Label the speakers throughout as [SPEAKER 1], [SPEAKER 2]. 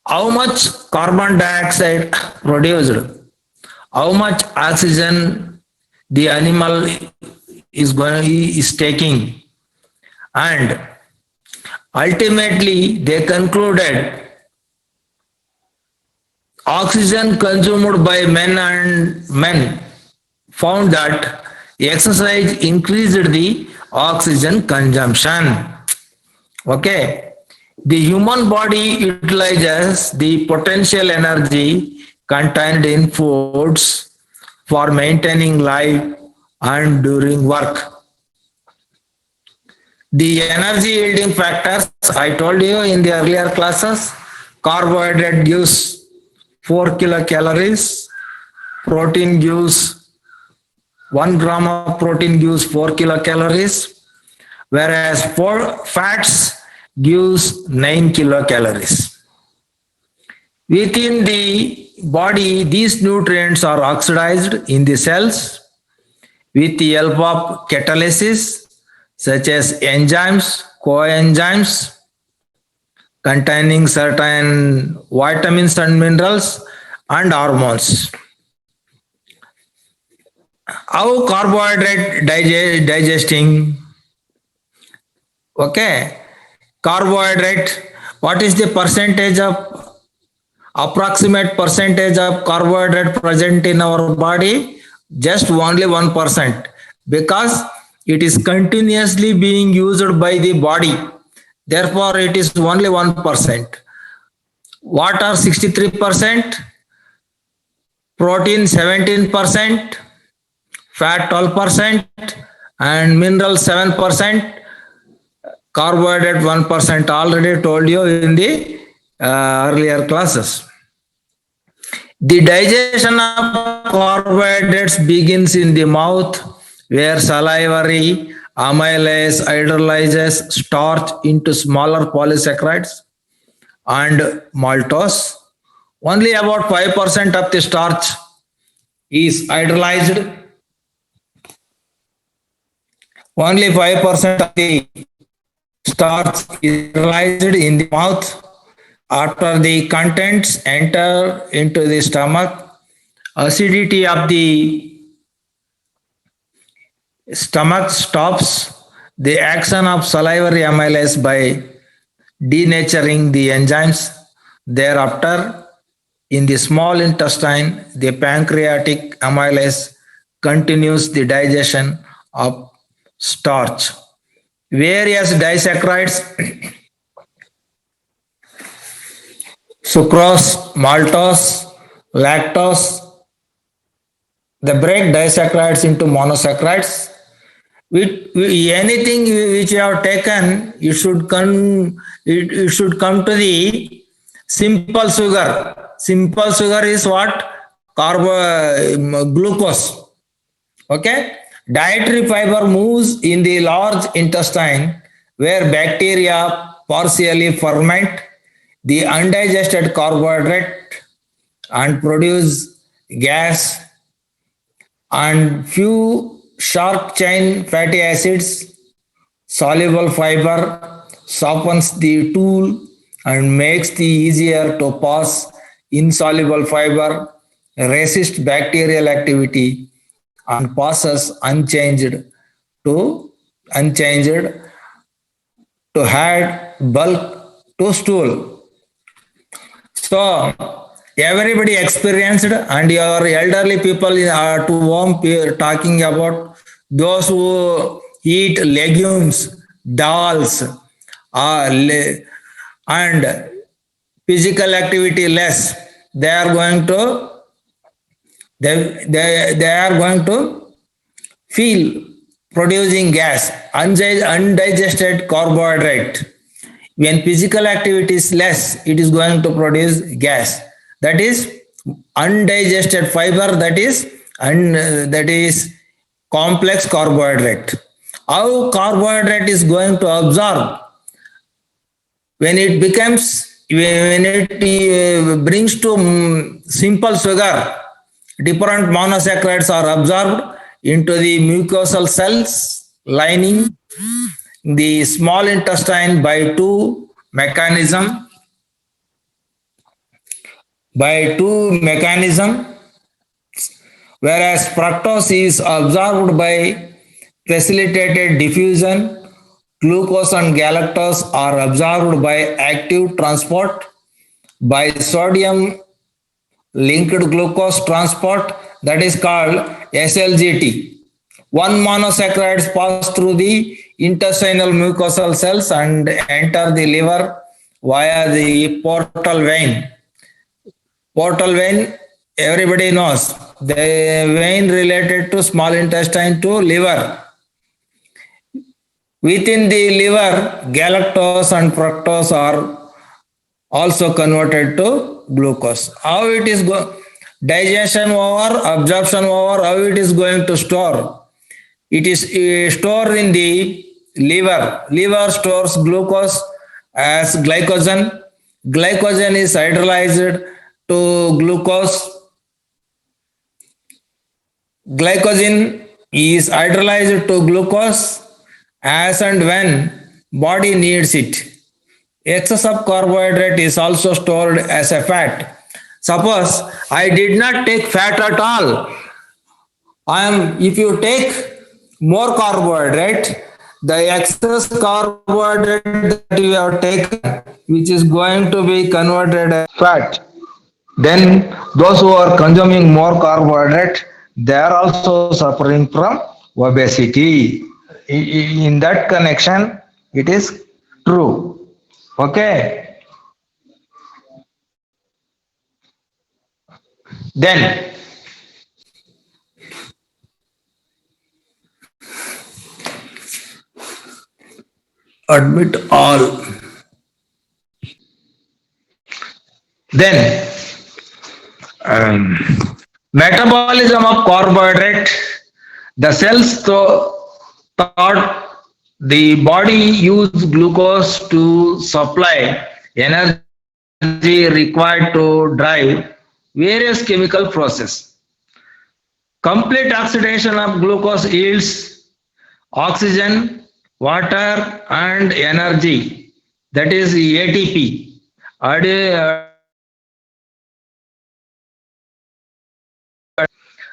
[SPEAKER 1] how much carbon dioxide produced, how much oxygen the animal is taking, and ultimately they concluded oxygen consumed by men found that exercise increased the oxygen consumption. Okay. The human body utilizes the potential energy contained in foods for maintaining life and during work. The energy yielding factors I told you in the earlier classes, carbohydrate gives 4 kilocalories, protein gives 1 gram of protein gives 4 kilocalories, whereas fats gives 9 kilocalories. Within the body, these nutrients are oxidized in the cells with the help of catalysis such as enzymes, coenzymes containing certain vitamins and minerals and hormones. How carbohydrate digesting? Okay, carbohydrate, what is the percentage of approximate percentage of carbohydrate present in our body? Just only 1%, because it is continuously being used by the body. Therefore, it is only 1%. What are 63%? Protein 17%, fat 12%, and mineral 7%. Carbohydrate 1%, already told you in the earlier classes. The digestion of carbohydrates begins in the mouth, where salivary amylase hydrolyzes starch into smaller polysaccharides and maltose. Only about 5% of the starch is hydrolyzed. Only 5% of the starch is hydrolyzed in the mouth. After the contents enter into the stomach, acidity of the stomach stops the action of salivary amylase by denaturing the enzymes. Thereafter, in the small intestine, the pancreatic amylase continues the digestion of starch. Various disaccharides, sucrose, maltose, lactose, they break disaccharides into monosaccharides. With anything which you have taken, it should come to the simple sugar. Simple sugar is what? Glucose. Okay. Dietary fiber moves in the large intestine, where bacteria partially ferment the undigested carbohydrate and produce gas, and few sharp chain fatty acids. Soluble fiber softens the tool and makes it easier to pass. Insoluble fiber resist bacterial activity and passes to unchanged to add bulk to stool. So everybody experienced, and your elderly people are to home talking about those who eat legumes, dals, and physical activity less. They are going to they are going to feel producing gas, undigested carbohydrate. When physical activity is less, it is going to produce gas. That is undigested fiber. That is complex carbohydrate. How carbohydrate is going to absorb when it brings to simple sugar? Different monosaccharides are absorbed into the mucosal cells lining the small intestine by two mechanisms. by two mechanisms, whereas fructose is absorbed by facilitated diffusion. Glucose and galactose are absorbed by active transport by sodium linked glucose transport, that is called SLGT. One monosaccharides pass through the intestinal mucosal cells and enter the liver via the portal vein. Portal vein, everybody knows, the vein related to small intestine to liver. Within the liver, galactose and fructose are also converted to glucose. How it is digestion over, absorption over, how it is going to store? It is stored in the liver. Liver stores glucose as glycogen. Glycogen is hydrolyzed to glucose. Glycogen is hydrolyzed to glucose as and when body needs it. Excess of carbohydrate is also stored as a fat. Suppose I did not take fat at all. If you take more carbohydrate, the excess carbohydrate that you have taken, which is going to be converted as fat, then those who are consuming more carbohydrate, they are also suffering from obesity. In that connection, it is true. Okay. Then admit all. Then um, metabolism of carbohydrate. The cells thought the body use glucose to supply energy required to drive various chemical process. Complete oxidation of glucose yields oxygen, water, and energy. That is ATP.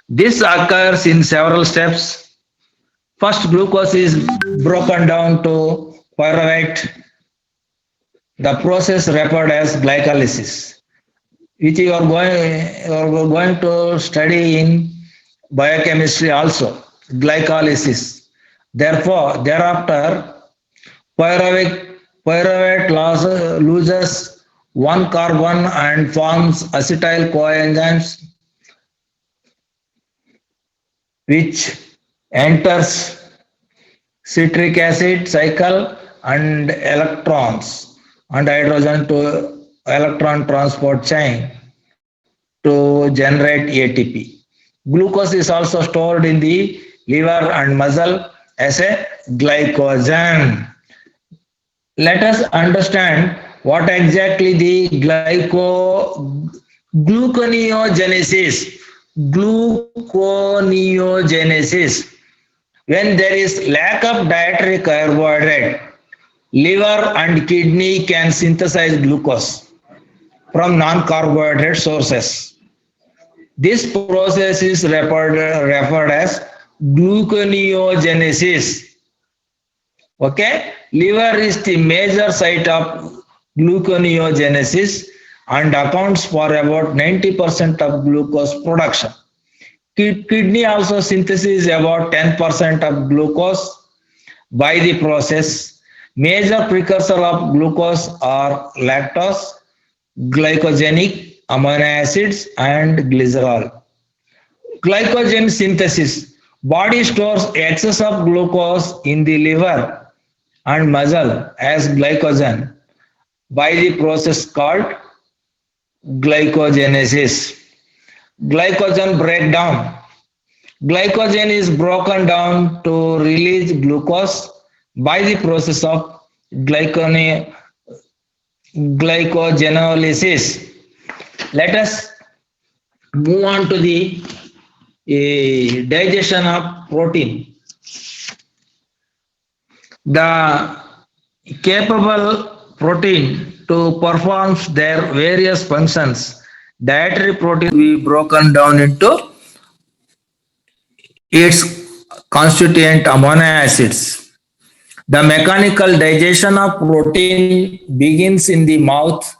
[SPEAKER 1] This occurs in several steps. First, glucose is broken down to pyruvate. The process referred as glycolysis, which you are going to study in biochemistry also, glycolysis. Therefore, thereafter, pyruvate loses one carbon and forms acetyl coenzymes, which enters citric acid cycle and electrons and hydrogen to electron transport chain to generate ATP. Glucose is also stored in the liver and muscle as a glycogen. Let us understand what exactly the gluconeogenesis. Gluconeogenesis. When there is lack of dietary carbohydrate, liver and kidney can synthesize glucose from non-carbohydrate sources. This process is referred as gluconeogenesis. Okay, liver is the major site of gluconeogenesis and accounts for about 90% of glucose production. Kidney also synthesizes about 10% of glucose by the process. Major precursor of glucose are lactose, glycogenic amino acids, and glycerol. Glycogen synthesis. Body stores excess of glucose in the liver and muscle as glycogen by the process called glycogenesis. Glycogen breakdown. Glycogen is broken down to release glucose by the process of glycogenolysis. Let us move on to the digestion of protein. The capable protein to perform their various functions, dietary protein will be broken down into its constituent amino acids. The mechanical digestion of protein begins in the mouth,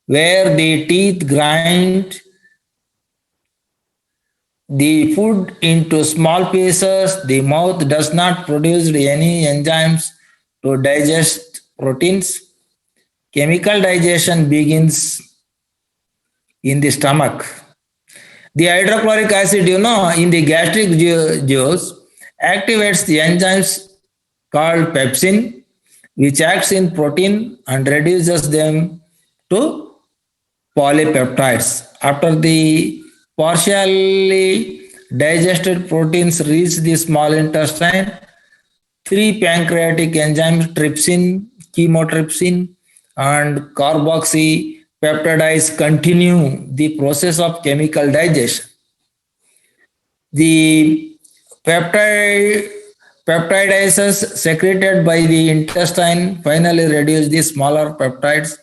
[SPEAKER 1] where the teeth grind the food into small pieces. The mouth does not produce any enzymes to digest proteins. Chemical digestion begins in the stomach. The hydrochloric acid, in the gastric juice activates the enzymes called pepsin, which acts in protein and reduces them to polypeptides. After the partially digested proteins reach the small intestine, three pancreatic enzymes, trypsin, chymotrypsin, and carboxypeptidase continue the process of chemical digestion. The peptide peptidases secreted by the intestine finally reduce the smaller peptides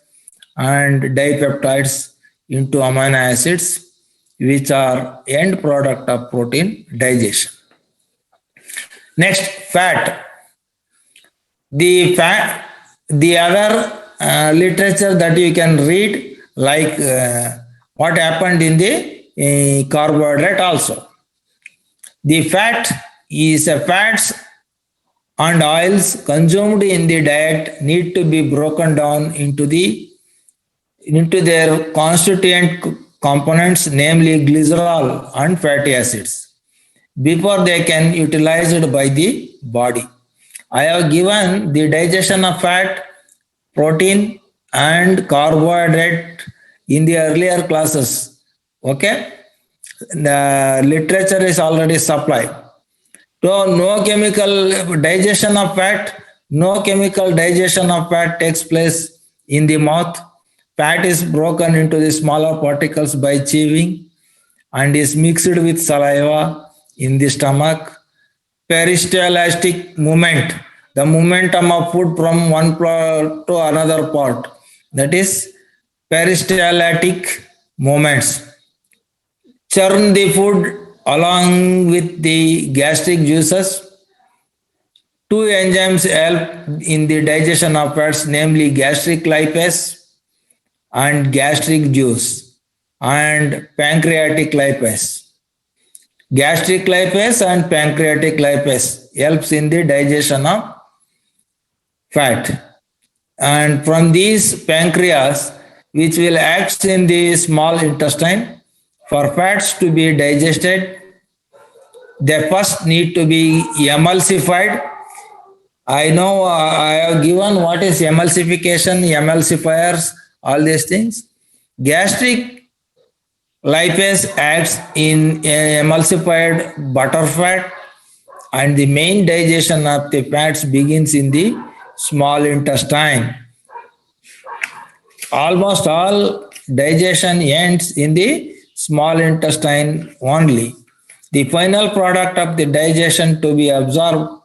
[SPEAKER 1] and dipeptides into amino acids, which are end product of protein digestion. Next, fat. The other literature that you can read, like what happened in the carbohydrate also. The fat is a fats and oils consumed in the diet need to be broken down into their constituent components, namely glycerol and fatty acids, before they can utilized by the body. I have given the digestion of fat, protein, and carbohydrate in the earlier classes. Okay, the literature is already supplied. So no chemical digestion of fat, no chemical digestion of fat takes place in the mouth. Fat is broken into the smaller particles by chewing and is mixed with saliva in the stomach. Peristaltic movement, the momentum of food from one part to another part, that is peristaltic movements. Churn the food along with the gastric juices. Two enzymes help in the digestion of fats, namely gastric lipase and gastric juice, and pancreatic lipase. Gastric lipase and pancreatic lipase helps in the digestion of fat. And from these pancreas, which will act in the small intestine, for fats to be digested, they first need to be emulsified. I know I have given what is emulsification, emulsifiers, all these things. Gastric lipase acts in emulsified butter fat, and the main digestion of the fats begins in the small intestine. Almost all digestion ends in the small intestine only. The final product of the digestion to be absorbed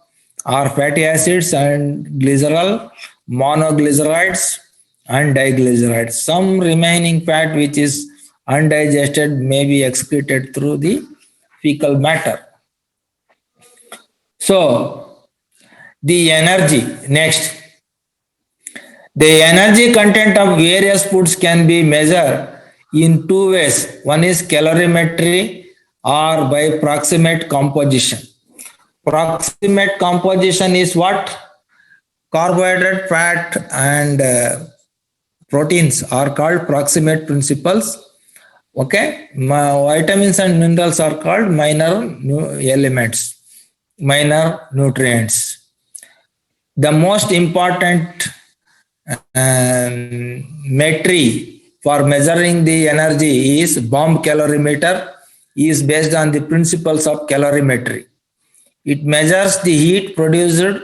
[SPEAKER 1] are fatty acids and glycerol, monoglycerides, and diglycerides. Some remaining fat which is undigested may be excreted through the fecal matter. So, the energy. Next, the energy content of various foods can be measured in two ways. One is calorimetry or by proximate composition. Proximate composition is what? Carbohydrate, fat, and proteins are called proximate principles. Okay, vitamins and minerals are called minor elements, minor nutrients. The most important metric for measuring the energy is bomb calorimeter, is based on the principles of calorimetry. It measures the heat produced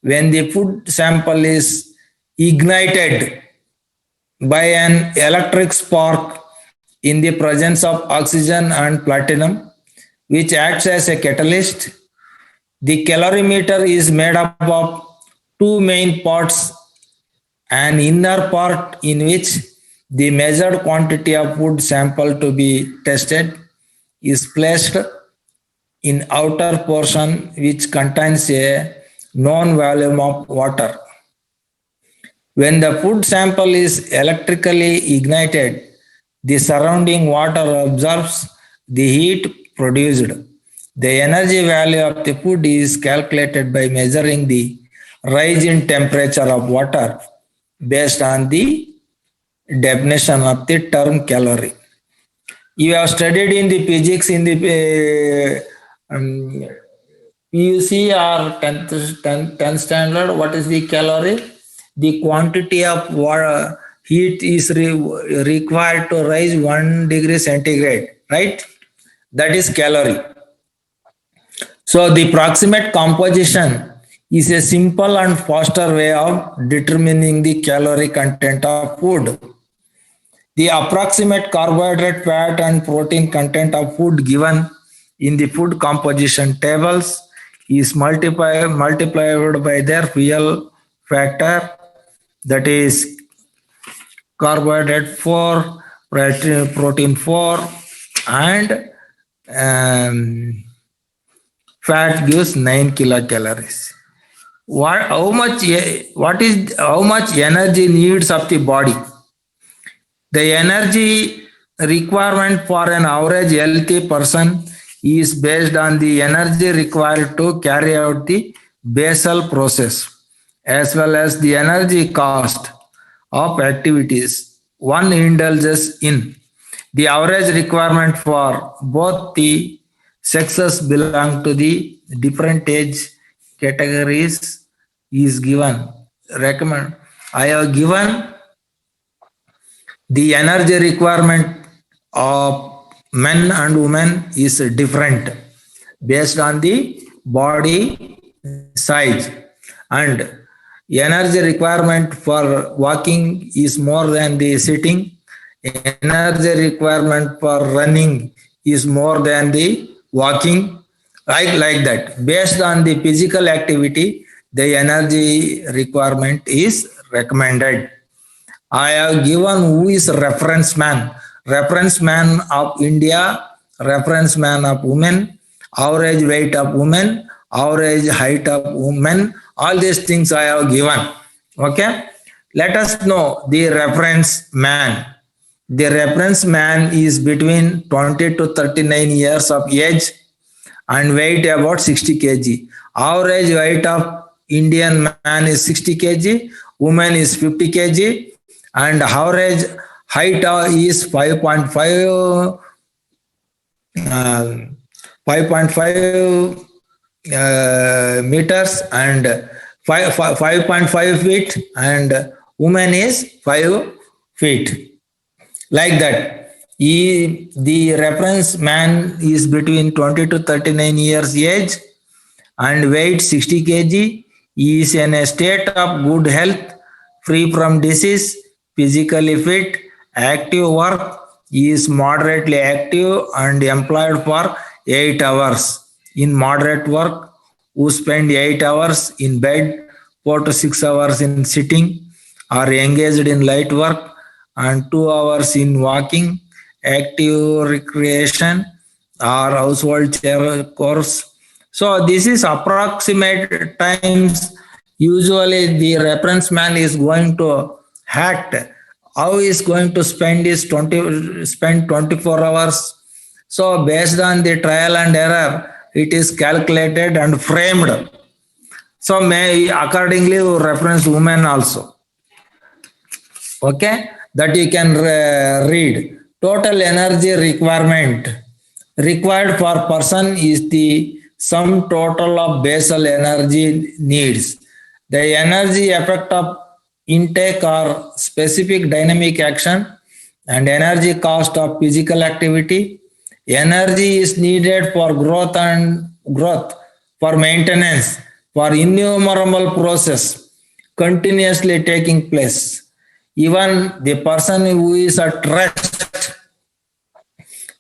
[SPEAKER 1] when the food sample is ignited by an electric spark in the presence of oxygen and platinum, which acts as a catalyst. The calorimeter is made up of two main parts: an inner part in which The measured quantity of food sample to be tested is placed in outer portion which contains a known volume of water. When the food sample is electrically ignited, the surrounding water absorbs the heat produced. The energy value of the food is calculated by measuring the rise in temperature of water based on the definition of the term calorie. You have studied in the physics in the PUC or 10th standard. What is the calorie? The quantity of water heat is required to rise 1 degree centigrade, right? That is calorie. So the proximate composition is a simple and faster way of determining the calorie content of food. The approximate carbohydrate, fat, and protein content of food given in the food composition tables is multiplied by their fuel factor, that is carbohydrate 4, protein 4, and fat gives 9 kilocalories. How much energy needs of the body? The energy requirement for an average healthy person is based on the energy required to carry out the basal process as well as the energy cost of activities one indulges in. The average requirement for both the sexes belong to the different age categories is given. I have given the energy requirement of men and women is different based on the body size, and energy requirement for walking is more than the sitting. Energy requirement for running is more than the walking, like that. Based on the physical activity, the energy requirement is recommended. I have given who is reference man. Reference man of India, reference man of women, average weight of women, average height of women. All these things I have given. Okay. Let us know the reference man. The reference man is between 20 to 39 years of age and weight about 60 kg. Average weight of Indian man is 60 kg, woman is 50 kg, and average height is 5.5 meters and 5.5 feet, and woman is 5 feet. Like that. The reference man is between 20 to 39 years age and weight 60 kg. He is in a state of good health, free from disease, physically fit, active work. He is moderately active and employed for 8 hours in moderate work, who spend 8 hours in bed, 4 to 6 hours in sitting, are engaged in light work, and 2 hours in walking, active recreation, or household chores. So this is approximate times. Usually the reference man is going to act. How is going to spend 24 hours. So based on the trial and error, it is calculated and framed. So may accordingly reference women also. Okay, that you can read. Total energy requirement required for person is the sum total of basal energy needs. The energy effect of intake or specific dynamic action and energy cost of physical activity. Energy is needed for growth, for maintenance, for innumerable process continuously taking place. Even the person who is at rest,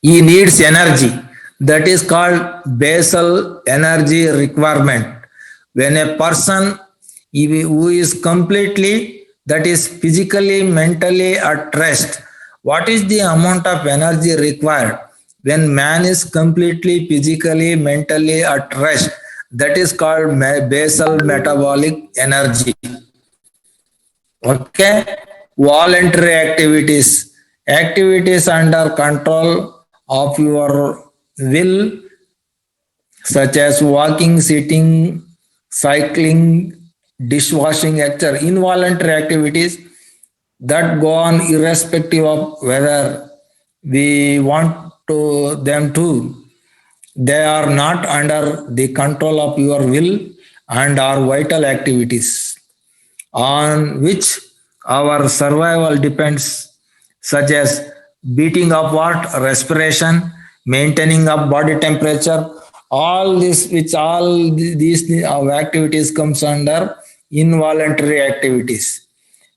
[SPEAKER 1] he needs energy. That is called basal energy requirement. When a person who is completely that is physically, mentally at rest. What is the amount of energy required when man is completely physically, mentally at rest? That is called basal metabolic energy. Okay, voluntary activities, activities under control of your will, such as walking, sitting, cycling, dishwashing, etc. Involuntary activities that go on irrespective of whether we want to them to. They are not under the control of your will and are vital activities on which our survival depends, such as beating of what respiration, maintaining of body temperature. All this, which all these activities comes under involuntary activities.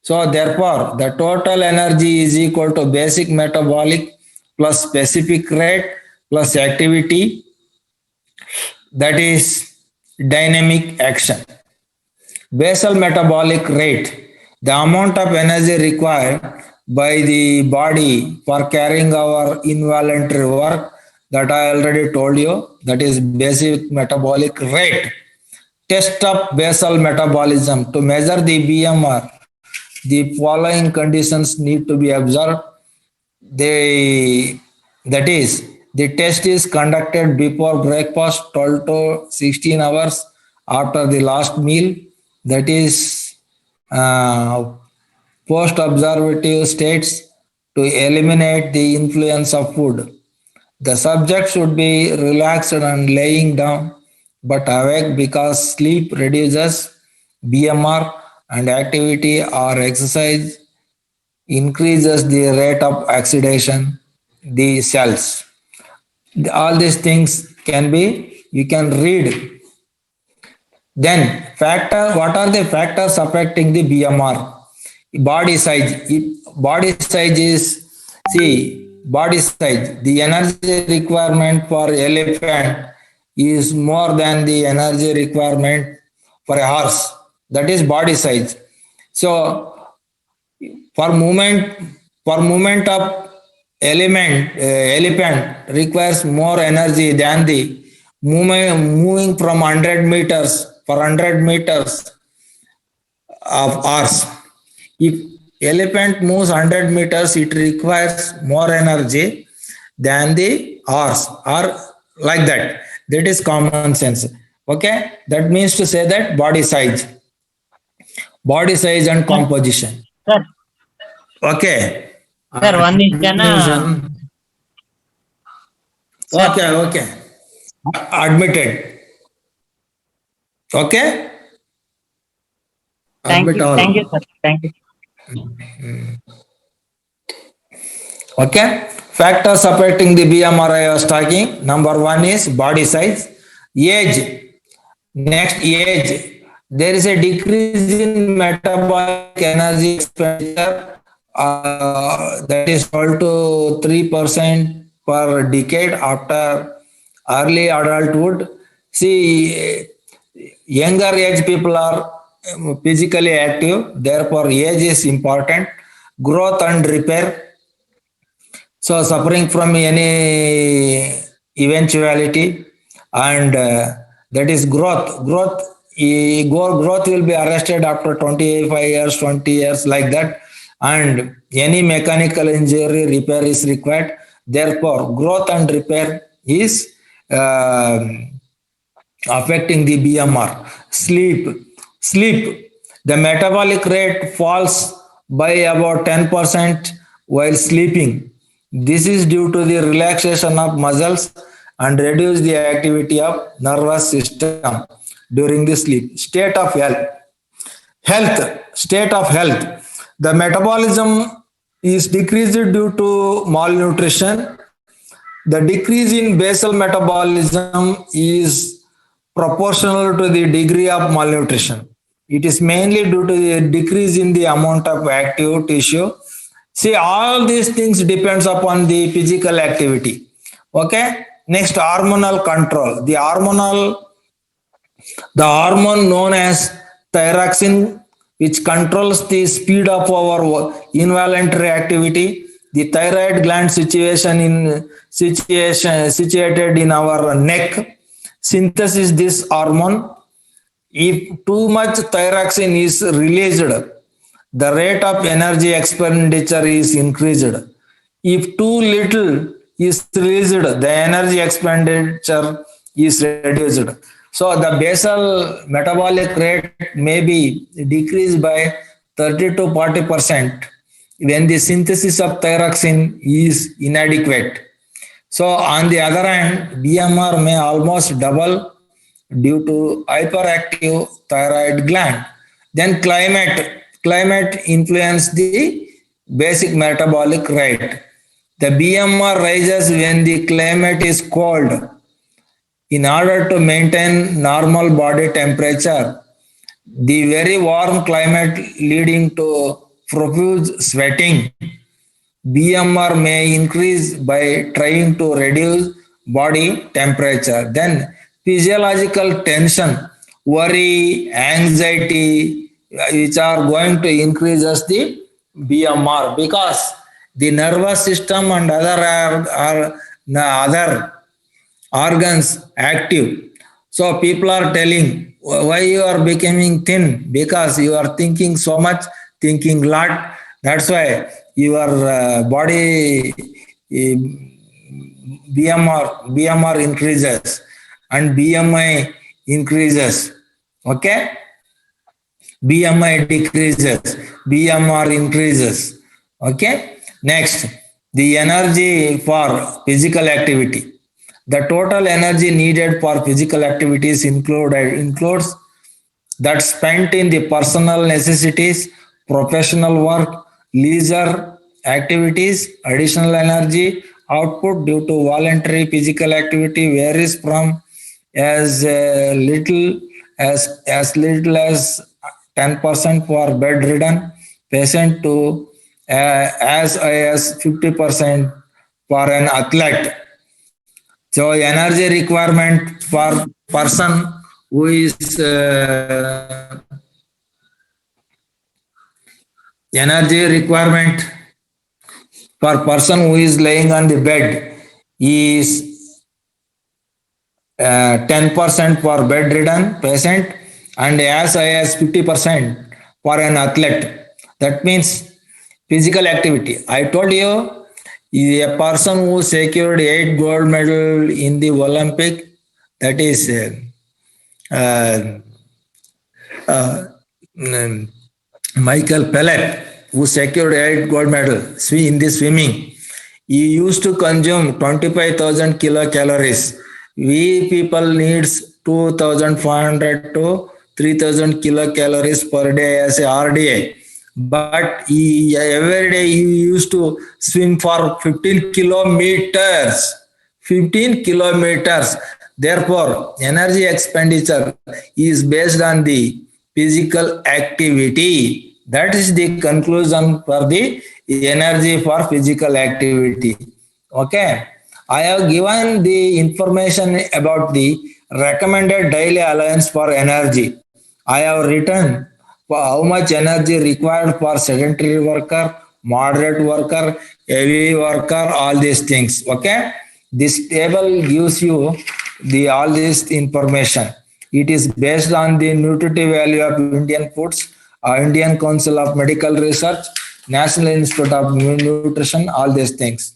[SPEAKER 1] So therefore, the total energy is equal to basic metabolic plus specific rate plus activity, that is dynamic action. Basal metabolic rate, the amount of energy required by the body for carrying our involuntary work, that I already told you, that is basic metabolic rate. Test of basal metabolism to measure the BMR. The following conditions need to be observed. They, that is, the test is conducted before breakfast 12 to 16 hours after the last meal, that is post observative states to eliminate the influence of food. The subject should be relaxed and laying down but awake because sleep reduces BMR and activity or exercise increases the rate of oxidation the cells. All these things can be, you can read. Then factor, what are the factors affecting the BMR? Body size. Body size is, see, body size. The energy requirement for elephant is more than the energy requirement for a horse. That is body size. So for movement of elephant requires more energy than the moving from 100 meters for 100 meters of hours. If elephant moves 100 meters, it requires more energy than the horse, or like that. That is common sense. Okay, that means to say that body size and
[SPEAKER 2] Sir,
[SPEAKER 1] composition.
[SPEAKER 2] sir,
[SPEAKER 1] Okay.
[SPEAKER 2] sir, one is
[SPEAKER 1] Admission.
[SPEAKER 2] sir.
[SPEAKER 1] Okay, okay. Admitted. Okay. Admit
[SPEAKER 2] Thank you,
[SPEAKER 1] all.
[SPEAKER 2] sir. Thank you.
[SPEAKER 1] Okay. Factors affecting the BMRI I was talking. Number one is body size, age. Next, age. There is a decrease in metabolic energy expenditure, that is 12 to 3% per decade after early adulthood. See, younger age people are physically active, therefore age is important. Growth and repair, so suffering from any eventuality, and that is growth will be arrested after 25 years, 20 years, like that, and any mechanical injury repair is required. Therefore growth and repair is uh, affecting the BMR. Sleep. The metabolic rate falls by about 10% while sleeping. This is due to the relaxation of muscles and reduce the activity of nervous system during the sleep. State of health. The metabolism is decreased due to malnutrition. The decrease in basal metabolism is proportional to the degree of malnutrition. It is mainly due to the decrease in the amount of active tissue. See, all these things depends upon the physical activity. Okay. Next, hormonal control. The hormone known as thyroxine which controls the speed of our involuntary activity. The thyroid gland situated in our neck synthesis this hormone. If too much thyroxine is released, the rate of energy expenditure is increased. If too little is released, the energy expenditure is reduced. So the basal metabolic rate may be decreased by 30 to 40% when the synthesis of thyroxine is inadequate. So on the other hand, BMR may almost double due to hyperactive thyroid gland. Then climate influence the basic metabolic rate. The BMR rises when the climate is cold. In order to maintain normal body temperature, the very warm climate leading to profuse sweating, BMR may increase by trying to reduce body temperature. Then physiological tension, worry, anxiety, which are going to increase us the BMR because the nervous system and other organs active. So people are telling why you are becoming thin because you are thinking so much, thinking lot. That's why your body BMR increases and BMI increases. Okay, BMI decreases, BMR increases. Okay, next the energy for physical activity. The total energy needed for physical activities includes that spent in the personal necessities, professional work, leisure activities. Additional energy output due to voluntary physical activity varies from as little as 10% for bedridden patient to as high as 50% for an athlete. So energy requirement for person who is energy requirement for person who is laying on the bed is 10% for bedridden patient and as high as 50% for an athlete. That means physical activity. I told you a person who secured 8 gold medal in the Olympic, that is uh, uh, mm, Michael Phelps, who secured 8 gold medal in the swimming. He used to consume 25,000 kilocalories. We people needs 2,500 to 3,000 kilocalories per day as a RDA. But every day he used to swim for 15 kilometers. 15 kilometers. Therefore, energy expenditure is based on the physical activity. That is the conclusion for the energy for physical activity. Okay. I have given the information about the recommended daily allowance for energy. I have written for how much energy required for sedentary worker, moderate worker, heavy worker, all these things. Okay. This table gives you the all this information. It is based on the nutritive value of Indian foods, Indian Council of Medical Research, National Institute of Nutrition, all these things.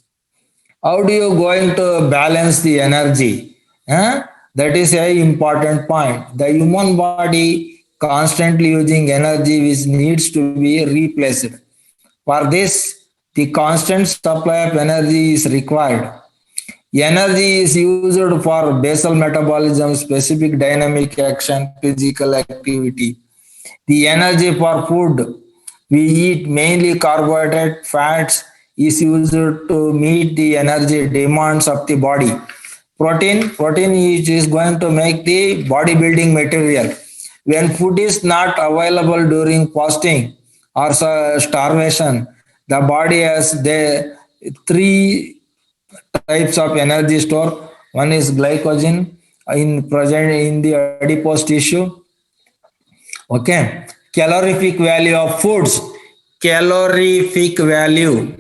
[SPEAKER 1] How do you going to balance the energy? Huh? That is a important point. The human body constantly using energy which needs to be replaced. For this, the constant supply of energy is required. Energy is used for basal metabolism, specific dynamic action, physical activity. The energy for food, we eat mainly carbohydrate, fats, is used to meet the energy demands of the body. Protein is going to make the bodybuilding material. When food is not available during fasting or starvation, the body has the three types of energy store. One is glycogen in present in the adipose tissue. Okay. calorific value of foods. Calorific value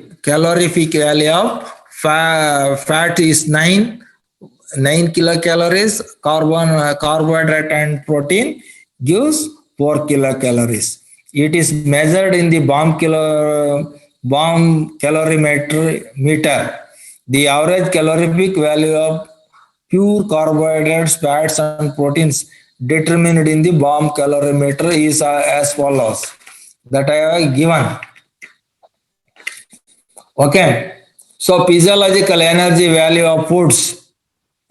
[SPEAKER 1] of fat is 9 kilocalories. Carbohydrate and protein gives 4 kilocalories. It is measured in the bomb calorimeter. The average calorific value of pure carbohydrates, fats, and proteins determined in the bomb calorimeter is as follows. That I have given. Okay. So physiological energy value of foods,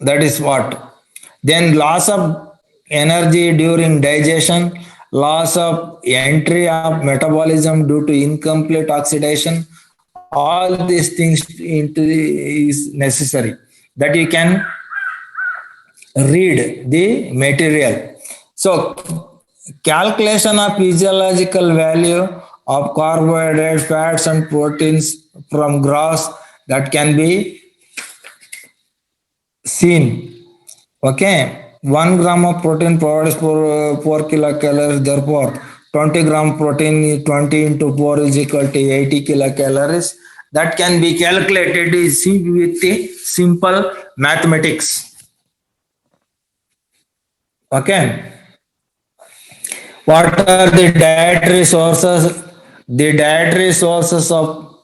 [SPEAKER 1] that is what. Then loss of energy during digestion, loss of entry of metabolism due to incomplete oxidation, all these things is necessary that you can read the material. So calculation of physiological value of carbohydrates, fats, and proteins from gross, that can be seen. Okay. 1 gram of protein provides 4 kilocalories. Therefore, 20 gram protein 20 into 4 is equal to 80 kilocalories. That can be calculated with the simple mathematics. Okay. What are the dietary sources? The dietary sources of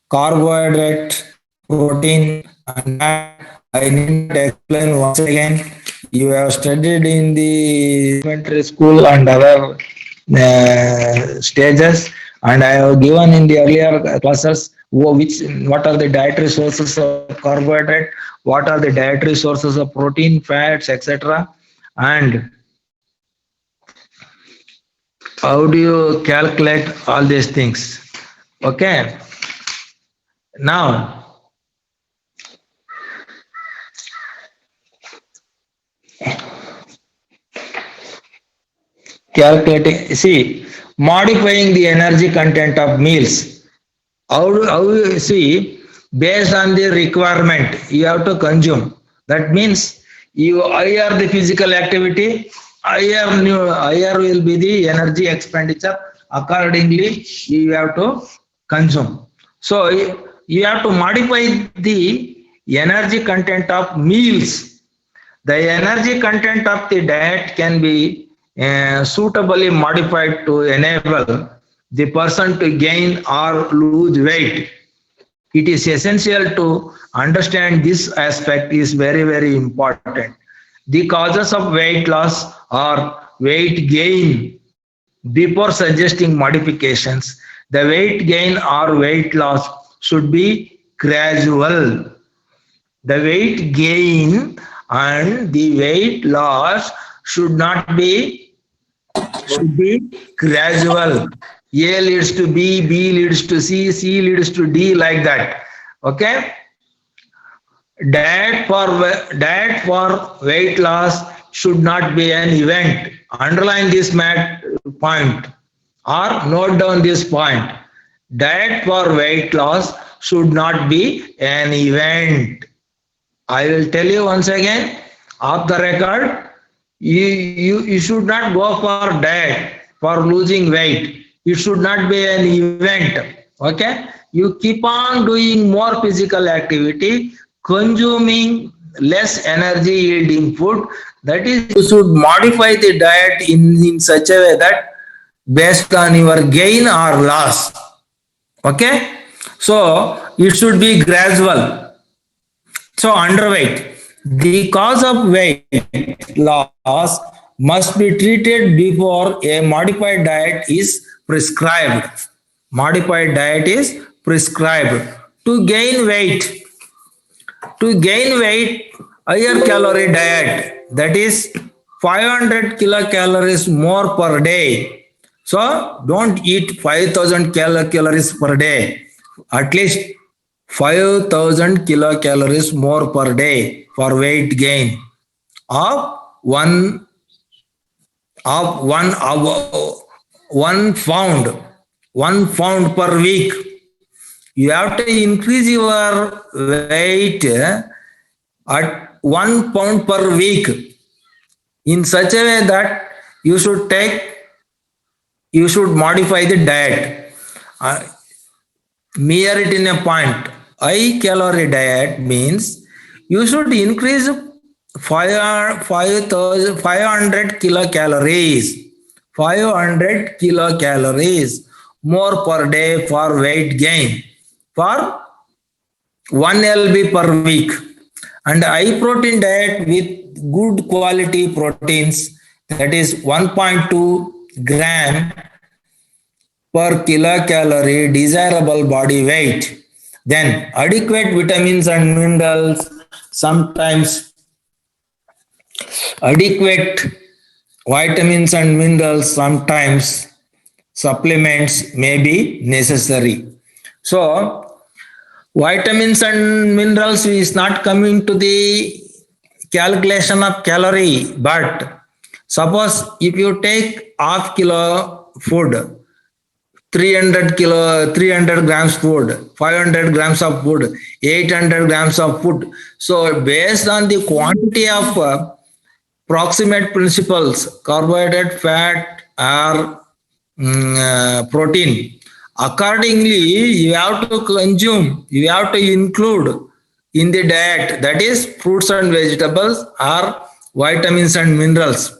[SPEAKER 1] carbohydrate, protein, and fat. I need to explain once again. You have studied in the elementary school and other stages, and I have given in the earlier classes what are the dietary sources of carbohydrate, what are the dietary sources of protein, fats, etc., and how do you calculate all these things. Okay. Now, calculating, see, modifying the energy content of meals. How you see, based on the requirement, you have to consume. That means you higher the physical activity, higher will be the energy expenditure. Accordingly, you have to consume. So you have to modify the energy content of meals. The energy content of the diet can be suitably modified to enable the person to gain or lose weight. It is essential to understand this aspect is very, very important. The causes of weight loss or weight gain. Before suggesting modifications, the weight gain or weight loss should be gradual. The weight gain and the weight loss should be gradual. A leads to B, B leads to C, C leads to D, like that. Okay. Diet for weight loss should not be an event. Underline this point or note down this point. Diet for weight loss should not be an event. I will tell you once again, off the record, you should not go for diet for losing weight. It should not be an event. Okay? You keep on doing more physical activity, consuming less energy yielding food. That is, you should modify the diet in such a way that based on your gain or loss. Okay? So it should be gradual. So underweight. The cause of weight loss must be treated before a modified diet is prescribed. Modified diet is prescribed. To gain weight, higher calorie diet, that is 500 kilocalories more per day. So don't eat 5,000 calories per day. At least 5,000 kilocalories more per day for weight gain of one pound per week. You have to increase your weight at 1 pound per week in such a way that you you should modify the diet. Mere it in a point. High calorie diet means you should increase 500 kilocalories. 500 kilocalories more per day for weight gain for 1 lb per week. And high protein diet with good quality proteins, that is 1.2 gram per kilocalorie desirable body weight. Then adequate vitamins and minerals, sometimes adequate vitamins and minerals, sometimes supplements may be necessary. So vitamins and minerals is not coming to the calculation of calorie, but suppose if you take half kilo food, 300 grams food, 500 grams of food, 800 grams of food. So based on the quantity of proximate principles, carbohydrate, fat, or protein, accordingly you have to consume, you have to include in the diet, that is fruits and vegetables or vitamins and minerals.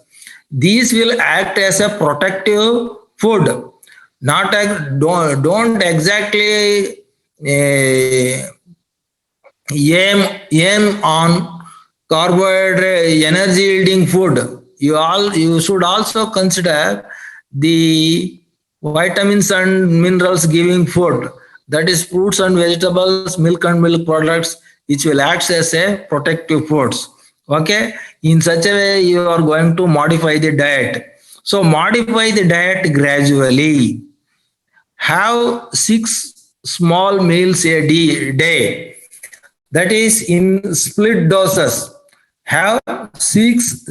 [SPEAKER 1] These will act as a protective food. Not don't exactly aim on carbohydrate energy yielding food. You should also consider the vitamins and minerals giving food, that is fruits and vegetables, milk and milk products, which will act as a protective foods. Okay, in such a way you are going to modify the diet. So modify the diet gradually. Have 6 small meals a day, that is in split doses. Have six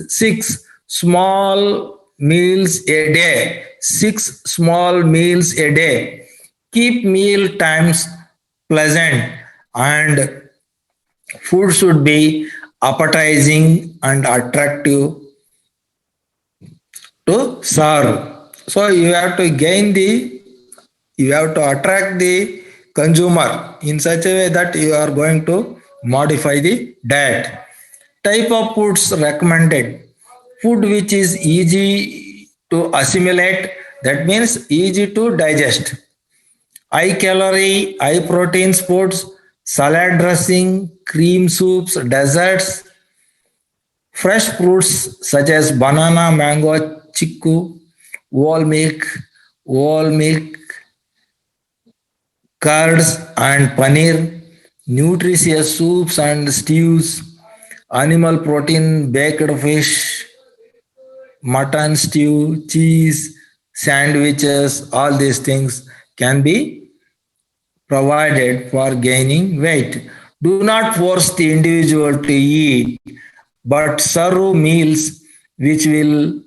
[SPEAKER 1] small meals a day. 6 small meals a day. Keep meal times pleasant, and food should be appetizing and attractive to serve. So you have to attract the consumer in such a way that you are going to modify the diet. Type of foods recommended: food which is easy to assimilate, that means easy to digest. High calorie, high protein foods, salad dressing, cream soups, desserts, fresh fruits such as banana, mango, chiku, whole milk, curds and paneer, nutritious soups and stews, animal protein, baked fish, mutton stew, cheese, sandwiches, all these things can be provided for gaining weight. Do not force the individual to eat, but serve meals which will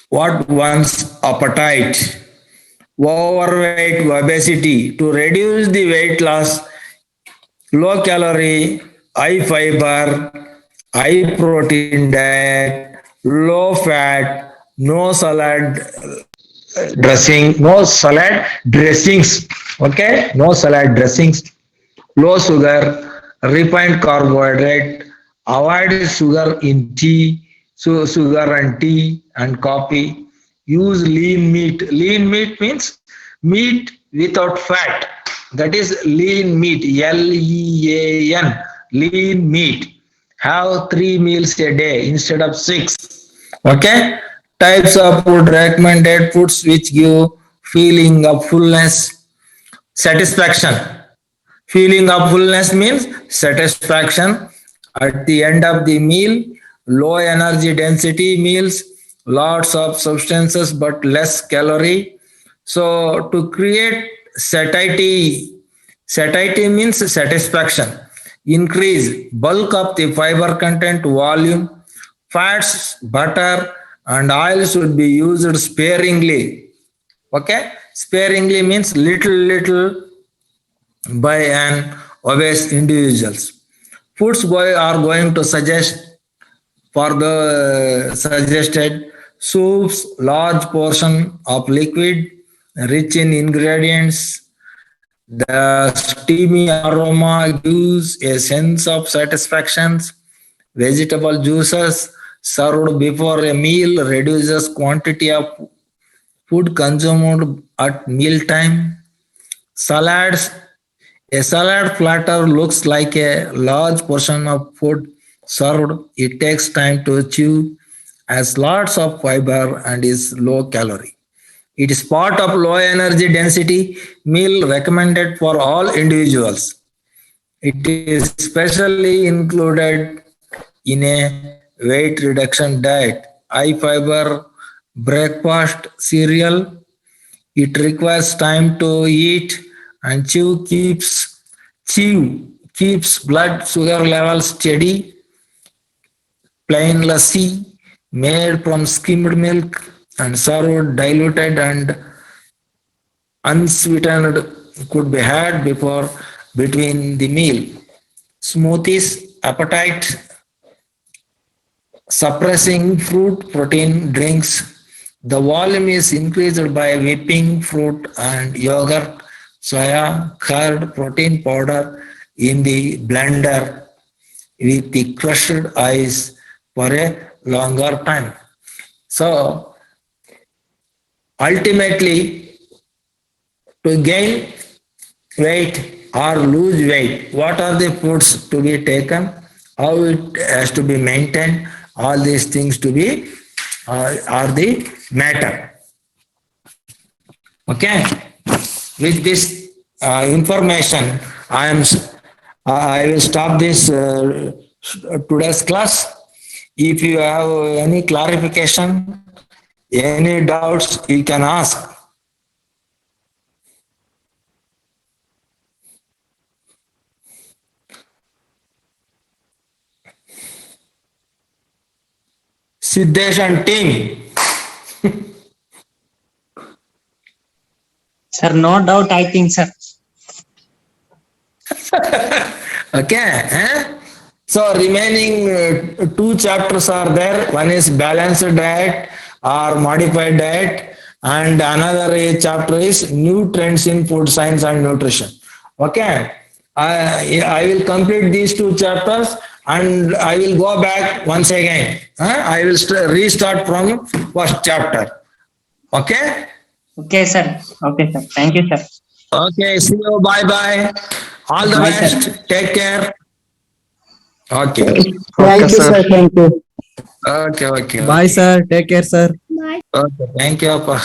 [SPEAKER 1] what one's appetite. Overweight, obesity. To reduce the weight loss, low calorie, high fiber, high protein diet, low fat, no salad no salad dressings. Okay, no salad dressings, low sugar, refined carbohydrate, avoid sugar in tea, sugar and tea and coffee. Use lean meat. Lean meat means meat without fat. That is lean meat. LEAN. Lean meat. Have 3 meals a day instead of 6. Okay. Types of food recommended: foods which give feeling of fullness, satisfaction. Feeling of fullness means satisfaction at the end of the meal. Low energy density meals, lots of substances but less calorie. So to create satiety means satisfaction. Increase bulk of the fiber content, volume. Fats, butter, and oil should be used sparingly. Okay, sparingly means little by an obese individuals. Foods are going to suggest for the suggested Soups, large portion of liquid, rich in ingredients. The steamy aroma gives a sense of satisfaction. Vegetable juices served before a meal reduces quantity of food consumed at mealtime. Salads. A salad platter looks like a large portion of food served. It takes time to chew, has lots of fiber, and is low calorie. It is part of low energy density meal recommended for all individuals. It is specially included in a weight reduction diet. High fiber breakfast cereal. It requires time to eat, and chew keeps blood sugar levels steady. Plain lassi made from skimmed milk and served diluted and unsweetened could be had before between the meal. Smoothies, appetite suppressing fruit protein drinks. The volume is increased by whipping fruit and yogurt, soya, curd, protein powder in the blender with the crushed ice for a longer time. So ultimately, to gain weight or lose weight, what are the foods to be taken, how it has to be maintained, all these things to be are the matter. Okay, with this information, I will stop this today's class. If you have any clarification, any doubts, you can ask. Siddesh and team.
[SPEAKER 2] Sir, no doubt, I think, sir.
[SPEAKER 1] Okay. So remaining two chapters are there. One is balanced diet or modified diet, and another chapter is new trends in food science and nutrition. Okay. I will complete these two chapters and I will go back once again. I will restart from first chapter. Okay.
[SPEAKER 2] Okay, sir. Okay, sir. Thank you, sir.
[SPEAKER 1] Okay. See you. Bye bye. All the
[SPEAKER 2] Bye,
[SPEAKER 1] best.
[SPEAKER 2] sir.
[SPEAKER 1] Take care. Okay.
[SPEAKER 3] Thank you, sir. Thank you.
[SPEAKER 1] Okay.
[SPEAKER 4] Bye, sir. Take care, sir.
[SPEAKER 1] Okay. Thank you. Appa.